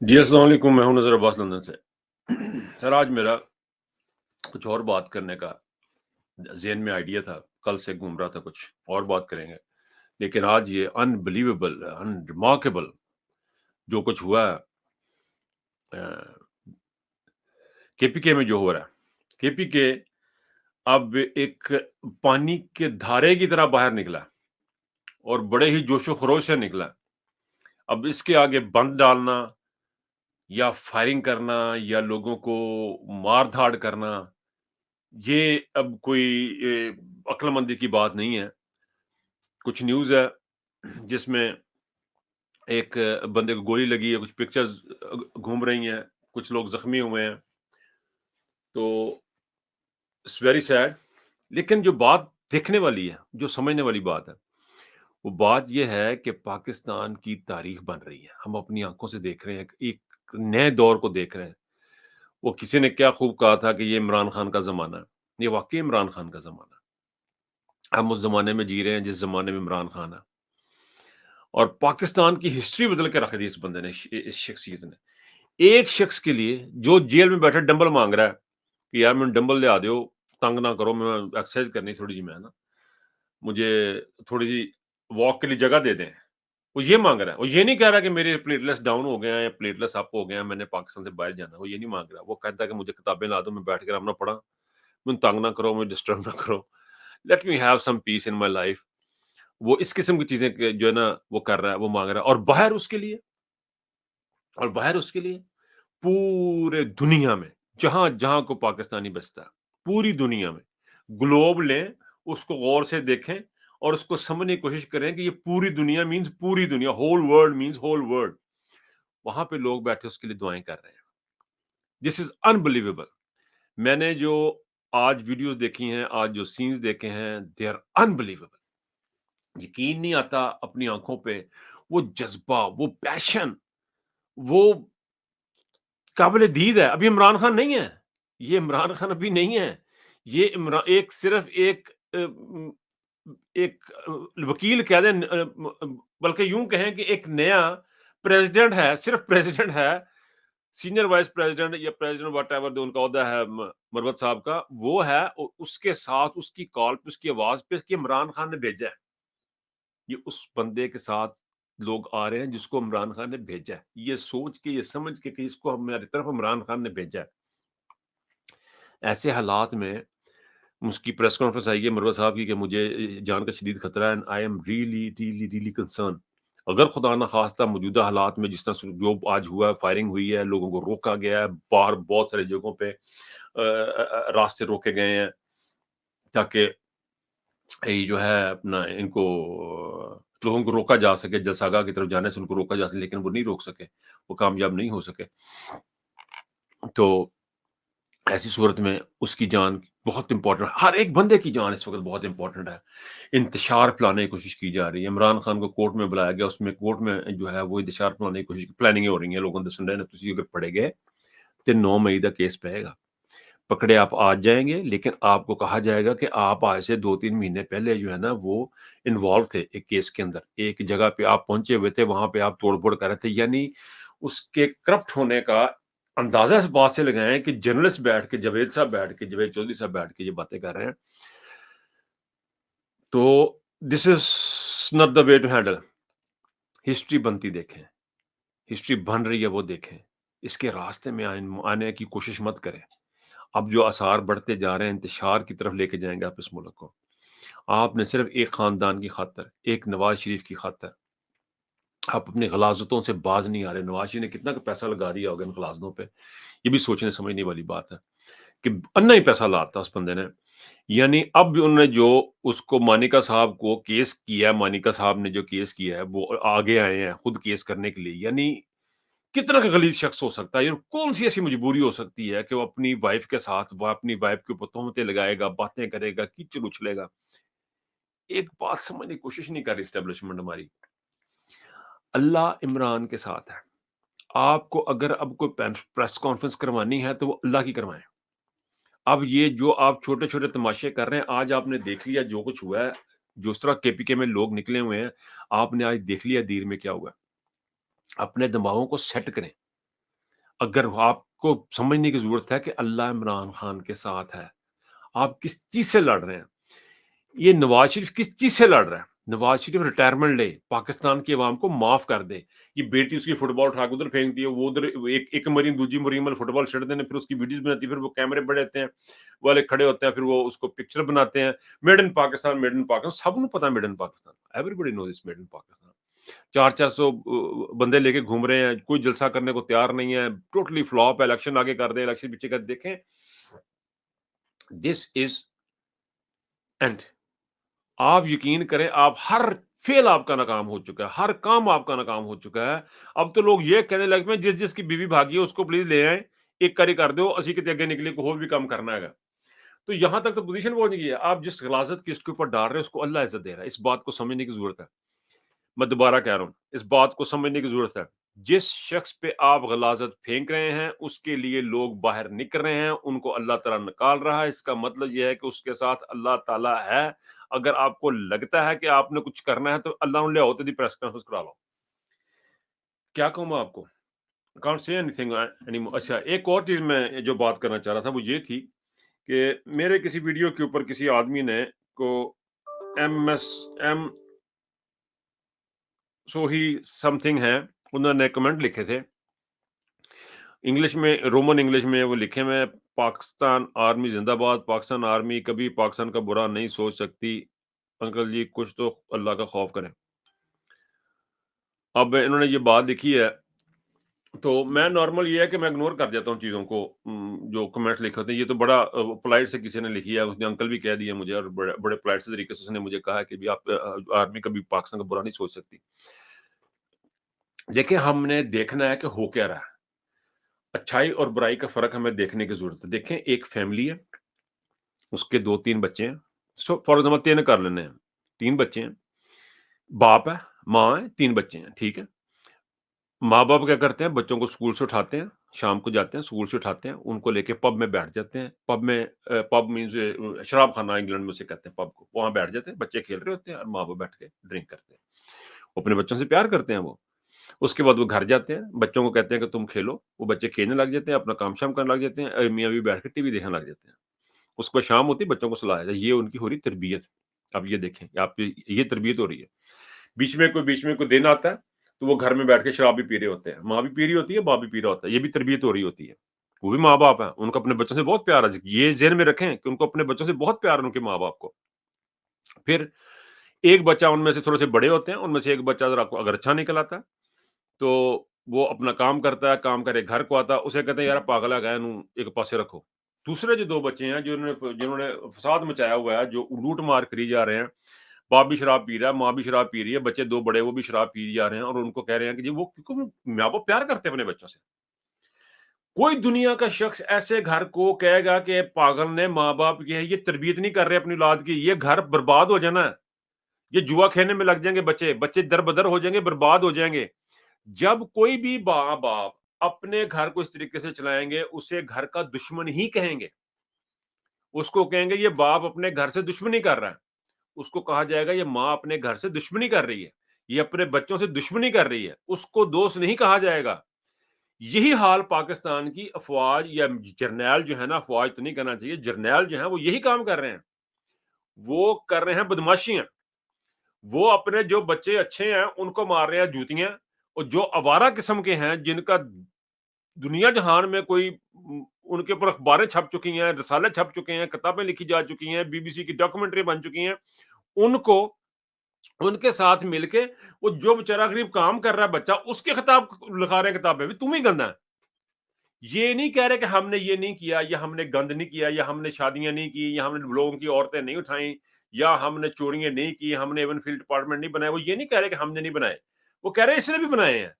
जी, अस्सलाम वालेकुम। मैं हूँ नज़र अब्बास लंदन से। सर, आज मेरा कुछ और बात करने का ज़हन में आइडिया था। कल से घूम रहा था, कुछ और बात करेंगे। लेकिन आज ये अनबिलीवेबल, अनरिमार्केबल जो कुछ हुआ है अ, केपीके में जो हो रहा है। केपीके अब एक पानी के धारे की तरह बाहर निकला और बड़े ही जोशो-खरोश से निकला। अब इसके आगे बंद डालना या फायरिंग करना या लोगों को मार-धाड़ करना, ये अब कोई अक्लमंदी की बात नहीं है। कुछ न्यूज़ है जिसमें एक बंदे को गोली लगी है, कुछ पिक्चर्स घूम रही हैं, कुछ लोग ज़ख्मी हुए हैं। तो इट्स वेरी सैड। लेकिन जो बात देखने वाली है, जो समझने वाली बात है, वो बात ये है कि पाकिस्तान की तारीख बन रही है। हम अपनी आँखों से देख रहे हैं, एक नए दौर को देख रहे हैं। वो किसी ने क्या खूब कहा था कि ये इमरान खान का ज़माना है। ये वाक़ई इमरान खान का ज़माना है। हम उस ज़माने में जी रहे हैं जिस ज़माने में इमरान खान है। और पाकिस्तान की हिस्ट्री बदल के रख दी इस बंदे ने, इस शख्सियत ने। एक शख्स के लिए जो जेल में बैठा डंबल मांग रहा है कि यार मैंने डंबल लिया दो, तंग ना करो, मैं एक्सरसाइज करनी थोड़ी जी, मैं ना मुझे थोड़ी सी वॉक के लिए जगह दे दें। वो ये मांग रहा है। वो ये नहीं कह रहा कि मेरे प्लेटलेट्स डाउन हो गए हैं या प्लेटलेट्स अप हो गए हैं, मैंने पाकिस्तान से बाहर जाना है। वो ये नहीं मांग रहा। वो कहता है कि मुझे किताबें ला दो, मैं बैठ कर अपना पढ़ा, मुझे तंग ना करो, मुझे डिस्टर्ब ना करो, let me have some peace in my life. वो इस किस्म की चीजें जो है ना वो कर रहा है, वो मांग रहा है। और बाहर उसके लिए पूरे दुनिया में जहां जहां को पाकिस्तानी बसता है, पूरी दुनिया में ग्लोब लें, उसको गौर से देखें और उसको समझने की कोशिश करें कि ये पूरी दुनिया मींस पूरी दुनिया, whole world means whole world. वहां पे लोग बैठे उसके लिए दुआएं कर रहे हैं। This is unbelievable. मैंने जो आज वीडियोस देखी हैं, आज जो सीन्स देखे हैं, दे आर अनबिलीवेबल। यकीन नहीं आता अपनी आंखों पे। वो जज्बा, वो पैशन, वो काबिल दीद है। अभी इमरान खान नहीं है। ये इमरान खान अभी नहीं है। ये इमरा एक सिर्फ़ एक वकील कह दें, बल्कि यूँ कहें कि एक नया प्रेज़िडेंट है, सिर्फ़ प्रेज़िडेंट है, सीनियर वाइस प्रेज़िडेंट या प्रेज़िडेंट व्हाटएवर जो उनका ओहदा है मरवत साहब का, वो है। उसके साथ उसकी कॉल पे, उसकी आवाज़ पे कि इमरान खान ने भेजा है। ये उस बंदे के साथ लोग आ रहे हैं जिसको इमरान खान ने भेजा है। ये सोच के, ये समझ के कि इसको हमारी तरफ इमरान खान ने भेजा है। ऐसे हालात में उसकी प्रेस कॉन्फ्रेंस आई है मरवत साहब की कि मुझे जान का शदीद खतरा है and I am really really really concern. अगर खुदा ना खास्ता मौजूदा हालात में जिस तरह से जो आज हुआ है, फायरिंग हुई है, लोगों को रोका गया है, बाहर बहुत सारी जगहों पे रास्ते रोके गए हैं ताकि ये जो है अपना इनको लोगों को रोका जा सके, जलसागाह की तरफ जाने से उनको रोका जा सके, लेकिन वो नहीं रोक सके, वो कामयाब नहीं हो सके। तो ऐसी सूरत में उसकी जान बहुत इंपॉर्टेंट, हर एक बंदे की जान इस वक़्त बहुत इंपॉर्टेंट है। इंतशार फैलाने की कोशिश की जा रही है। इमरान खान को कोर्ट में बुलाया गया, उसमें कोर्ट में जो है वो इंतशार फैलाने की कोशिश प्लानिंगें हो रही हैं। लोगों दसन रहे ने तुसीं अगर फड़े गए ते 9 मई दा केस पएगा। पकड़े आप आज जाएँगे, लेकिन आपको कहा जाएगा कि आप आज से 2-3 महीने पहले जो है ना वो इन्वॉल्व थे एक केस के अंदर। एक जगह पे आप पहुँचे हुए थे, वहाँ पे आप तोड़-फोड़ कर रहे थे। यानी उसके करप्ट होने का अंदाज़ा इस बात से लगाएँ कि जर्नलिस्ट बैठ के, जावेद साहब बैठ के, जावेद चौधरी साहब बैठ के ये बातें कर रहे हैं। तो this is not the way to handle. History बनती देखें, हिस्ट्री बन रही है वो देखें। इसके रास्ते में आने की कोशिश मत करें। अब जो आसार बढ़ते जा रहे हैं, इंतशार की तरफ लेके जाएँगे आप इस मुल्क को। आपने सिर्फ़ एक ख़ानदान की खातिर, एक नवाज़ शरीफ की खातिर, आप अपनी ग़लाज़तों से बाज़ नहीं आ रहे। नवाज़ शरीफ ने कितना का पैसा लगा दिया होगा इन ग़लाज़तों पे, ये भी सोचने समझने वाली बात है कि अन्ना ही पैसा लाता उस बंदे ने। यानी अब भी उन्होंने जो उसको मानिका साहब को केस किया, मानिका साहब ने जो केस किया है, वो आगे आए हैं खुद केस करने के लिए। यानी कितना का गलीज़ शख्स हो सकता है? यार कौन-सी ऐसी मजबूरी हो सकती है कि वो अपनी वाइफ़ के साथ, वो अपनी वाइफ़ के ऊपर तोहमतें लगाएगा, बातें करेगा, कीचड़ उछलेगा। एक बात समझने की कोशिश नहीं कर रही एस्टेब्लिशमेंट हमारी। अल्लाह इमरान के साथ है। आपको अगर अब कोई प्रेस कॉन्फ्रेंस करवानी है, तो वो अल्लाह की करवाएँ। अब ये जो आप छोटे-छोटे तमाशे कर रहे हैं, आज आपने देख लिया जो कुछ हुआ है, जिस तरह केपीके में लोग निकले हुए हैं, आपने आज देख लिया दीर में क्या हुआ। अपने दिमागों को सेट करें। अगर आपको समझने की ज़रूरत है कि अल्लाह इमरान खान के साथ है, आप किस चीज़ से लड़ रहे हैं? ये नवाज़ शरीफ किस चीज़ से लड़ रहा है? नवाज़ शरीफ रिटायरमेंट ले, पाकिस्तान की अवाम को माफ़ कर दे। ये बेटी उसकी फुटबॉल उठा के उधर फेंक दी है, वो उधर एक मरीन दूजी मरीन वाल फुटबॉल छेड़ देने, फिर उसकी वीडियोज़ बनाती है, फिर वो कैमरे बड़े होते हैं, वाले खड़े होते हैं, फिर वो उसको पिक्चर बनाते हैं, मेड इन पाकिस्तान, सबको पता है made in Pakistan, everybody knows this made in Pakistan. 400 बंदे लेके घूम रहे हैं, कोई जलसा करने को तैयार नहीं है, टोटली फ्लॉप है, इलेक्शन आगे कर दें, इलेक्शन पीछे कर देखें, दिस इज़ एंड आप यकीन करें, आप हर फेल आपका नाकाम हो चुका है, हर काम आपका नाकाम हो चुका है। अब तो लोग ये कहने लगे हैं, जिस जिसकी बीवी भागी है उसको प्लीज ले आए, एक करी कर दो, असी के आगे निकले को और भी काम करना है। तो यहां तक तो पोजीशन पहुंच गई है। आप जिस गलाजत की इसके ऊपर डाल रहे हैं उसको अल्लाह इज्जत दे रहा है, इस बात को समझने की जरूरत है। मैं दोबारा कह रहा हूं, इस बात को समझने की जरूरत है। जिस शख्स पे आप गलाजत फेंक रहे हैं उसके लिए लोग बाहर निकल रहे हैं, उनको अल्लाह ताला निकाल रहा है। इसका मतलब यह है कि उसके साथ अल्लाह ताला है। अगर आपको लगता है कि आपने कुछ करना है तो अल्लाह ने ले आओ तो प्रेस कॉन्फ्रेंस करा लो। क्या कहूं मैं आपको, कांट से एनीथिंग एनीमोर। अच्छा, एक और चीज मैं जो बात करना चाह रहा था वो ये थी कि मेरे किसी वीडियो के ऊपर किसी आदमी ने को एम सोही समथिंग है, उन्होंने कमेंट लिखे थे इंग्लिश में, रोमन इंग्लिश में वो लिखे हुए हैं, पाकिस्तान आर्मी जिंदाबाद, पाकिस्तान आर्मी कभी पाकिस्तान का बुरा नहीं सोच सकती। अंकल जी कुछ तो अल्लाह का खौफ करें। अब इन्होंने ये बात लिखी है तो मैं नॉर्मल ये है कि मैं इग्नोर कर देता हूँ चीज़ों को, जो कमेंट्स लिखे होते हैं। ये तो बड़ा पोलाइट से किसी ने लिखी है, उसने अंकल भी कह दिया मुझे, और बड़े बड़े पोलाइट से तरीके से उसने मुझे कहा कि भी आप आर्मी कभी पाकिस्तान का बुरा नहीं सोच सकती। देखिए, हमने देखना है कि हो क्या रहा है। अच्छाई और बुराई का फ़र्क हमें देखने की ज़रूरत है। देखें, एक फैमिली है, उसके 2-3 बच्चे हैं। सो फॉर एग्ज़ाम्पल 3 कर लेते हैं। 3 बच्चे हैं, बाप है, माँ है, 3 बच्चे हैं, ठीक है? माँ-बाप क्या करते हैं, बच्चों को स्कूल से उठाते हैं, शाम को जाते हैं, स्कूल से उठाते हैं, उनको लेके पब में बैठ जाते हैं। पब में पब मीन्स शराब खाना इंग्लैंड में उसे कहते हैं पब को। वहाँ बैठ जाते हैं, बच्चे खेल रहे होते हैं और माँ-बाप बैठ के ड्रिंक करते हैं। वो अपने बच्चों से प्यार करते हैं वो। उसके बाद वो घर जाते हैं, बच्चों को कहते हैं कि तुम खेलो, वो बच्चे खेलने लग जाते हैं, अपना काम-शाम करने लग जाते हैं, मियाँ-बीवी बैठ के टीवी देखने लग जाते हैं। उसके बाद शाम होती है, बच्चों को सुलाया जाए, ये उनकी हो रही तरबियत। अब ये देखें, आप ये तरबियत हो रही है। बीच में कोई दिन आता है, तो वो घर में बैठ के शराब भी पी रहे होते हैं। माँ भी पी रही होती है, बाप भी पी रहा होता है। ये भी तरबियत हो रही होती है। वो भी माँ-बाप हैं, उनको अपने बच्चों से बहुत प्यार है। ये ज़हन में रखें कि उनको अपने बच्चों से बहुत प्यार है उनके माँ-बाप को। फिर एक बच्चा उनमें से थोड़े से बड़े होते हैं, उनमें से एक बच्चा ज़रा अगर अच्छा निकल आता है, तो वो अपना काम करता है, काम करके घर को आता है, उसे कहते हैं, "यार पागल है, इन्हू एक पासे रखो।" दूसरे जो 2 बच्चे हैं, जिन्होंने जिन्होंने फसाद मचाया हुआ है, जो लूट-मार करी जा रहे हैं, बाप भी शराब पी रहा है, माँ भी शराब पी रही है, बच्चे 2 बड़े वो भी शराब पी जा रहे हैं और उनको कह रहे हैं कि जी वो, क्योंकि वो माँ-बाप प्यार करते हैं अपने बच्चों से। कोई दुनिया का शख्स ऐसे घर को कहेगा कि पागल ने माँ-बाप की है, ये तरबियत नहीं कर रहे अपनी औलाद की, ये घर बर्बाद हो जाना है। ये जुआ खेलने में लग जाएँगे बच्चे, बच्चे दर-बदर हो जाएँगे, बर्बाद हो जाएँगे। जब कोई भी माँ-बाप अपने घर को इस तरीके से चलाएँगे, उसे घर का दुश्मन ही कहेंगे। उसको कहेंगे ये बाप अपने घर से दुश्मनी कर रहा है। उसको कहा जाएगा ये माँ अपने घर से दुश्मनी कर रही है, ये अपने बच्चों से दुश्मनी कर रही है, उसको दोस्त नहीं कहा जाएगा। यही हाल पाकिस्तान की अफ़वाज या जरनैल जो है ना, अफ़वाज तो नहीं कहना चाहिए, जरनैल जो है वो यही काम कर रहे हैं। वो कर रहे हैं बदमाशियाँ। वो अपने जो बच्चे अच्छे हैं उनको मार रहे हैं जूतियाँ, और जो आवारा किस्म के हैं जिनका दुनिया जहान में कोई उनके ऊपर अखबारें छप चुकी हैं, रिसाले छप चुके हैं, किताबें लिखी जा चुकी हैं, बीबीसी की डॉक्यूमेंट्री बन चुकी हैं, उनको उनके साथ मिलके वो जो बेचारा गरीब काम कर रहा है बच्चा, उसके खिताब लिखा रहे हैं किताबें, भी तुम ही गंदा है। ये नहीं कह रहे कि हमने ये नहीं किया, या हमने गंद नहीं किया, या हमने शादियां नहीं की, या हमने लोगों की औरतें नहीं उठाई, या हमने चोरियां नहीं की, हमने इवन फील्ड डिपार्टमेंट नहीं बनाए। वो ये नहीं कह रहे कि हमने नहीं बनाए, वो कह रहे हैं इसने भी बनाए हैं।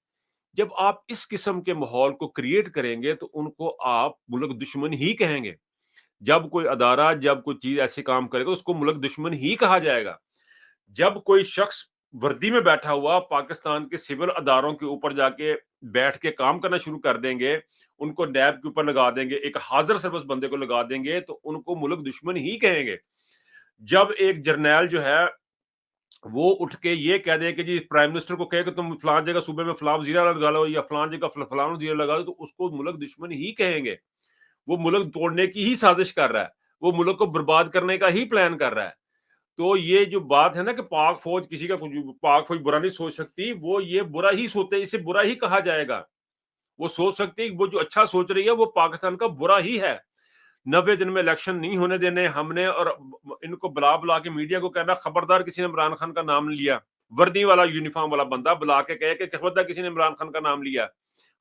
जब आप इस किस्म के माहौल को क्रिएट करेंगे तो उनको आप मुल्क दुश्मन ही कहेंगे। जब कोई अदारा, जब कोई चीज ऐसे काम करेगा उसको मुल्क दुश्मन ही कहा जाएगा। जब कोई शख्स वर्दी में बैठा हुआ पाकिस्तान के सिविल अदारों के ऊपर जाके बैठ के काम करना शुरू कर देंगे, उनको नैब के ऊपर लगा देंगे, एक हाजिर सर्विस बंदे को लगा देंगे, तो उनको मुल्क दुश्मन ही कहेंगे। जब एक जर्नैल जो है وہ اٹھ کے یہ کہہ دے کہ جی پرائم منسٹر کو کہے کہ تم فلان جگہ صوبے میں فلاں وزیر اعلیٰ لگا لو یا فلان جگہ فلاں وزیر لگا دو، تو اس کو ملک دشمن ہی کہیں گے. وہ ملک توڑنے کی ہی سازش کر رہا ہے، وہ ملک کو برباد کرنے کا ہی پلان کر رہا ہے. تو یہ جو بات ہے نا کہ پاک فوج کسی کا پاک فوج برا نہیں سوچ سکتی، وہ یہ برا ہی سوچتے، اسے برا ہی کہا جائے گا. وہ سوچ سکتی، وہ جو اچھا سوچ رہی ہے وہ پاکستان کا برا ہی ہے. 90 دن میں الیکشن نہیں ہونے دینے ہم نے، اور ان کو بلا بلا کے میڈیا کو کہنا خبردار کسی نے عمران خان کا نام لیا، وردی والا یونیفارم والا بندہ بلا کے کہے کہ خبردار کسی نے عمران خان کا نام لیا،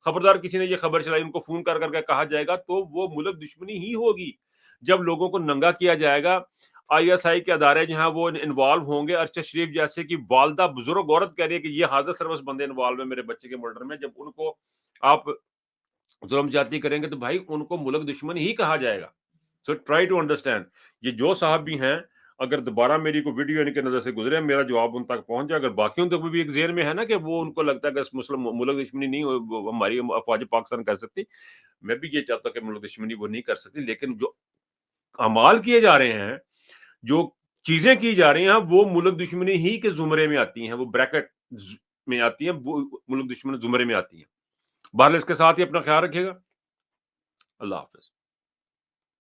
خبردار کسی نے یہ خبر چلائی، ان کو فون کر کر کے کہا جائے گا، تو وہ ملک دشمنی ہی ہوگی. جب لوگوں کو ننگا کیا جائے گا، آئی ایس آئی کے ادارے جہاں وہ انوالو ہوں گے، ارشد شریف جیسے کہ والدہ بزرگ عورت کہہ رہی ہے کہ یہ حاضر سروس بندے انوالو ہیں میرے بچے کے مرڈر میں، جب ان کو آپ ظلم جاتی کریں گے تو بھائی ان کو ملک دشمن ہی کہا جائے گا. So try to understand. یہ جو صاحب بھی ہیں، اگر دوبارہ میری کو ویڈیو ان کے نظر سے گزرے، میرا جواب ان تک پہنچ جائے. اگر باقیوں تک بھی ایک ذہن میں ہے نا کہ وہ ان کو لگتا ہے کہ مسلم ملک دشمنی نہیں ہماری افواج پاکستان کر سکتی، میں بھی یہ چاہتا ہوں کہ ملک دشمنی وہ نہیں کر سکتی، لیکن جو اعمال کیے جا رہے ہیں، جو چیزیں کی جا رہی ہیں، وہ ملک دشمنی ہی کے زمرے میں آتی ہیں، وہ بریکٹ میں آتی ہیں، وہ ملک دشمن زمرے میں آتی ہیں. بہرحال اس کے ساتھ ہی اپنا خیال رکھیے گا. اللہ حافظ.